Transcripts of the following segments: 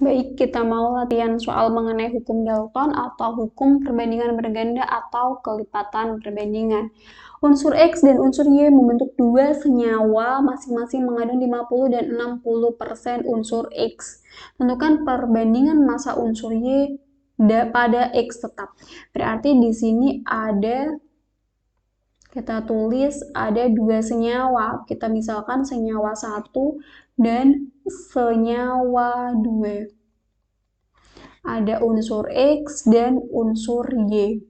Baik, kita mau latihan soal mengenai hukum Dalton atau hukum perbandingan berganda atau kelipatan perbandingan. Unsur X dan unsur Y membentuk dua senyawa masing-masing mengandung 50 dan 60% unsur X. Tentukan perbandingan massa unsur Y pada X tetap. Berarti di sini ada, kita tulis ada dua senyawa. Kita misalkan senyawa 1 dan senyawa 2. Ada unsur X dan unsur Y.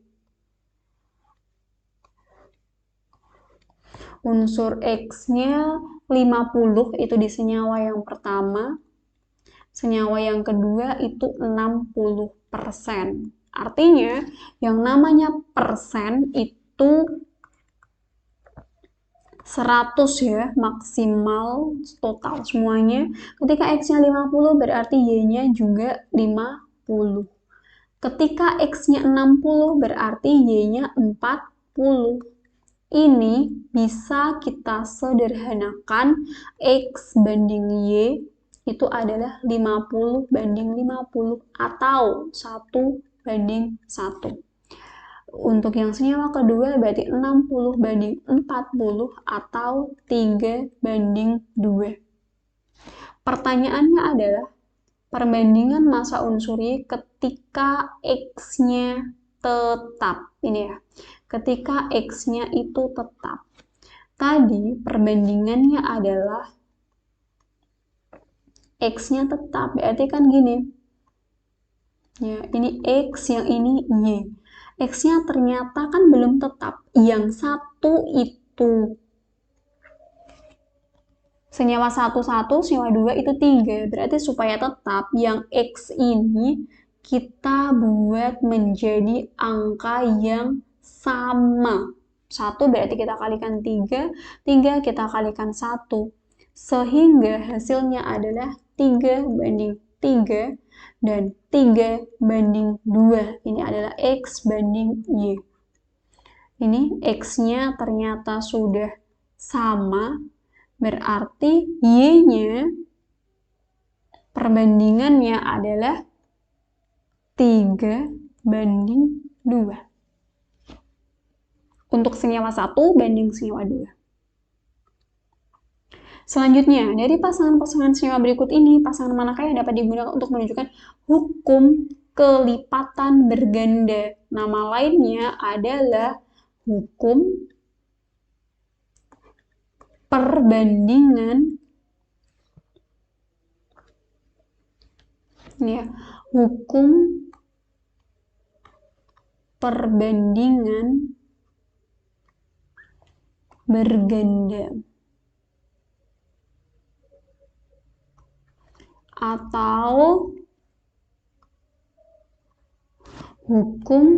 Unsur X-nya 50 itu di senyawa yang pertama. Senyawa yang kedua itu 60%. Artinya yang namanya persen itu 100 ya, maksimal total semuanya. Ketika X-nya 50 berarti Y-nya juga 50. Ketika X-nya 60 berarti Y-nya 40. Ini bisa kita sederhanakan X banding Y itu adalah 50 banding 50 atau 1 banding 1. Untuk yang senyawa kedua berarti 60 banding 40 atau 3 banding 2. Pertanyaannya adalah perbandingan massa unsur Y ketika X-nya tetap. Ini ya, ketika X-nya itu tetap. Tadi perbandingannya adalah X-nya tetap, berarti kan gini. Ya, ini X, yang ini Y. X-nya ternyata kan belum tetap. Yang satu itu senyawa 1, senyawa 2 itu 3. Berarti supaya tetap yang X ini kita buat menjadi angka yang sama. 1 berarti kita kalikan 3, 3 kita kalikan 1. Sehingga hasilnya adalah 3 banding 3 dan 3 banding 2. Ini adalah X banding Y. Ini X-nya ternyata sudah sama, berarti Y-nya perbandingannya adalah 3 banding 2. Untuk senyawa 1 banding senyawa 2. Selanjutnya, dari pasangan-pasangan senyawa berikut ini, pasangan manakah yang dapat digunakan untuk menunjukkan hukum kelipatan berganda? Nama lainnya adalah hukum perbandingan. Ini ya, hukum perbandingan berganda atau hukum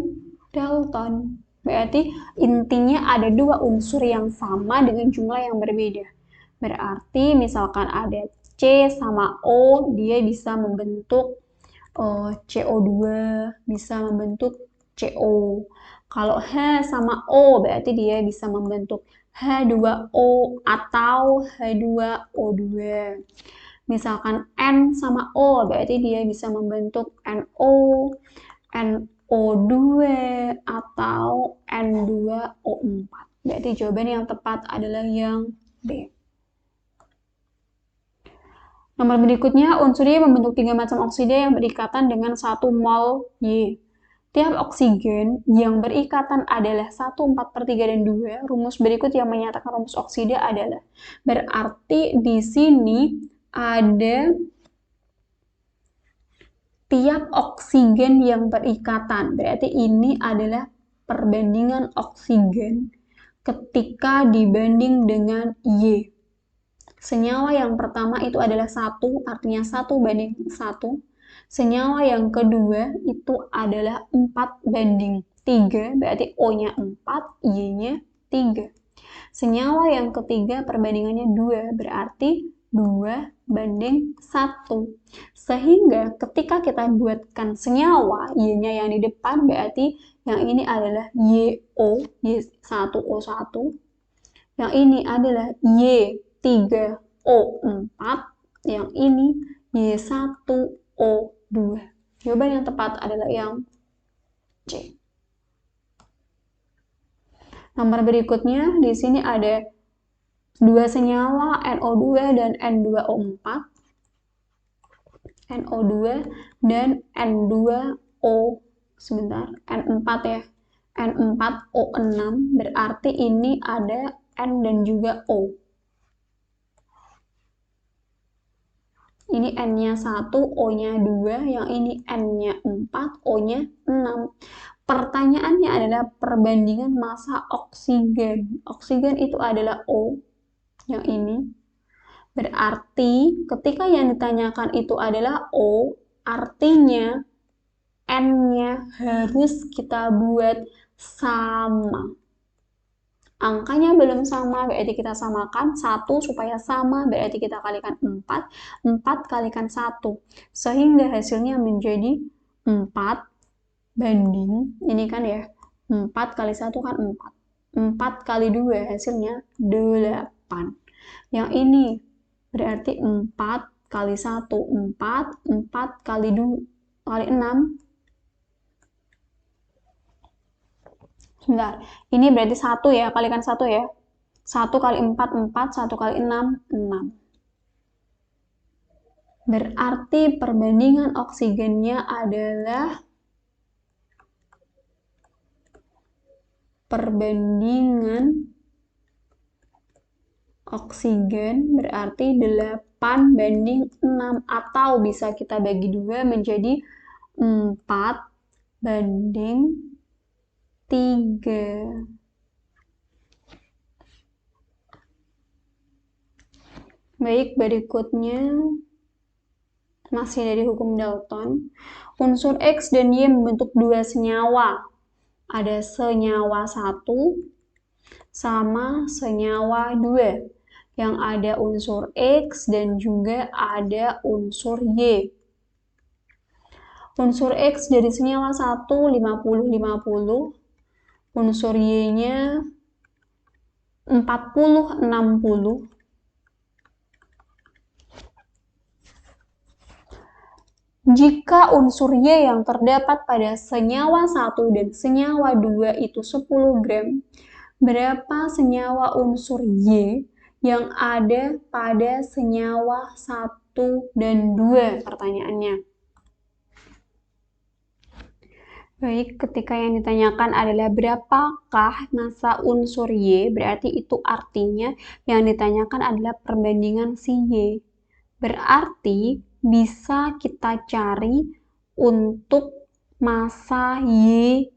Dalton. Berarti intinya ada dua unsur yang sama dengan jumlah yang berbeda. Berarti misalkan ada C sama O, dia bisa membentuk CO2, bisa membentuk CO. Kalau H sama O, berarti dia bisa membentuk H2O atau H2O2. Misalkan N sama O, berarti dia bisa membentuk NO, NO2, atau N2O4. Berarti jawaban yang tepat adalah yang B. Nomor berikutnya, unsur Y membentuk 3 macam oksida yang berikatan dengan 1 mol Y. Tiap oksigen yang berikatan adalah 1, 4/3, dan 2. Rumus berikut yang menyatakan rumus oksida adalah. Berarti di sini ada tiap oksigen yang berikatan. Berarti ini adalah perbandingan oksigen ketika dibanding dengan Y. Senyawa yang pertama itu adalah 1, artinya 1 banding 1. Senyawa yang kedua itu adalah 4 banding 3, berarti O-nya 4, Y-nya 3. Senyawa yang ketiga perbandingannya 2, berarti 2 banding 1. Sehingga ketika kita buatkan senyawa, Y-nya yang di depan, berarti yang ini adalah YO, Y1O1. Yang ini adalah Y3O4, yang ini Y1O4. O2. Jawaban yang tepat adalah yang C. Nomor berikutnya, di sini ada dua senyawa NO2 dan N2O4. NO2 dan N2O, sebentar, N4 ya. N4O6, berarti ini ada N dan juga O. Ini N-nya 1, O-nya 2, yang ini N-nya 4, O-nya 6. Pertanyaannya adalah perbandingan massa oksigen. Oksigen itu adalah O, yang ini. Berarti ketika yang ditanyakan itu adalah O, artinya N-nya harus kita buat sama. Angkanya belum sama, berarti kita samakan 1 supaya sama, berarti kita kalikan 4, 4 kalikan 1. Sehingga hasilnya menjadi 4 banding, ini kan ya, 4 kali 1 kan 4. 4 kali 2 hasilnya 8. Yang ini berarti 4 kali 1, 4, 4 kali 2, kali 6. Sebentar, ini berarti 1 ya, kalikan 1 ya. 1 kali 4, 4, 1 kali 6, 6. Berarti perbandingan oksigennya adalah berarti 8 banding 6, atau bisa kita bagi 2 menjadi 4 banding 3. Baik, berikutnya masih dari hukum Dalton. Unsur X dan Y membentuk dua senyawa. Ada senyawa 1 sama senyawa 2. Yang ada unsur X dan juga ada unsur Y. Unsur X dari senyawa 1 50-50. Unsur Y-nya 40-60. Jika unsur Y yang terdapat pada senyawa 1 dan senyawa 2 itu 10 gram, berapa senyawa unsur Y yang ada pada senyawa 1 dan 2? Pertanyaannya. Baik, ketika yang ditanyakan adalah berapakah massa unsur Y, berarti itu artinya yang ditanyakan adalah perbandingan si Y. Berarti bisa kita cari untuk massa Y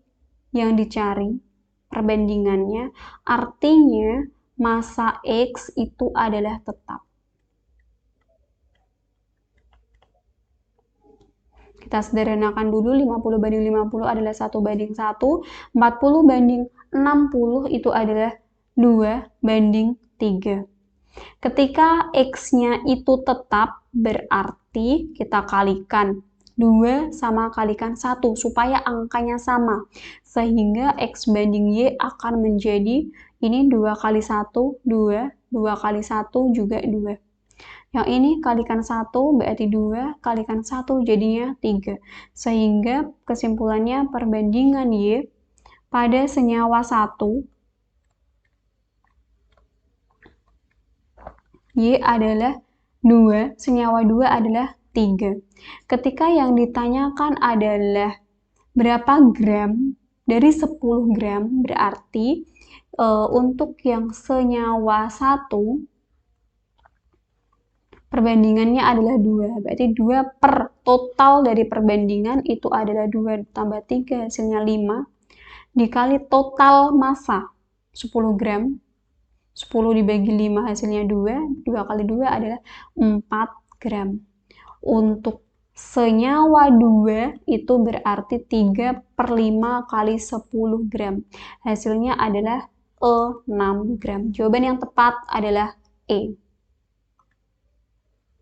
yang dicari, perbandingannya, artinya massa X itu adalah tetap. Kita sederhanakan dulu, 50 banding 50 adalah 1 banding 1, 40 banding 60 itu adalah 2 banding 3. Ketika X-nya itu tetap, berarti kita kalikan 2 sama kalikan 1, supaya angkanya sama. Sehingga X banding Y akan menjadi, ini 2 kali 1, 2, 2 kali 1 juga 2. Yang ini kalikan 1 berarti 2, kalikan 1 jadinya 3. Sehingga kesimpulannya perbandingan Y pada senyawa 1, Y adalah 2, senyawa 2 adalah 3. Ketika yang ditanyakan adalah berapa gram, dari 10 gram, berarti untuk yang senyawa 1, perbandingannya adalah 2, berarti 2 per total dari perbandingan itu adalah 2 tambah 3 hasilnya 5, dikali total massa 10 gram, 10 dibagi 5 hasilnya 2, 2 kali 2 adalah 4 gram. Untuk senyawa 2 itu berarti 3 per 5 kali 10 gram, hasilnya adalah 6 gram. Jawaban yang tepat adalah E.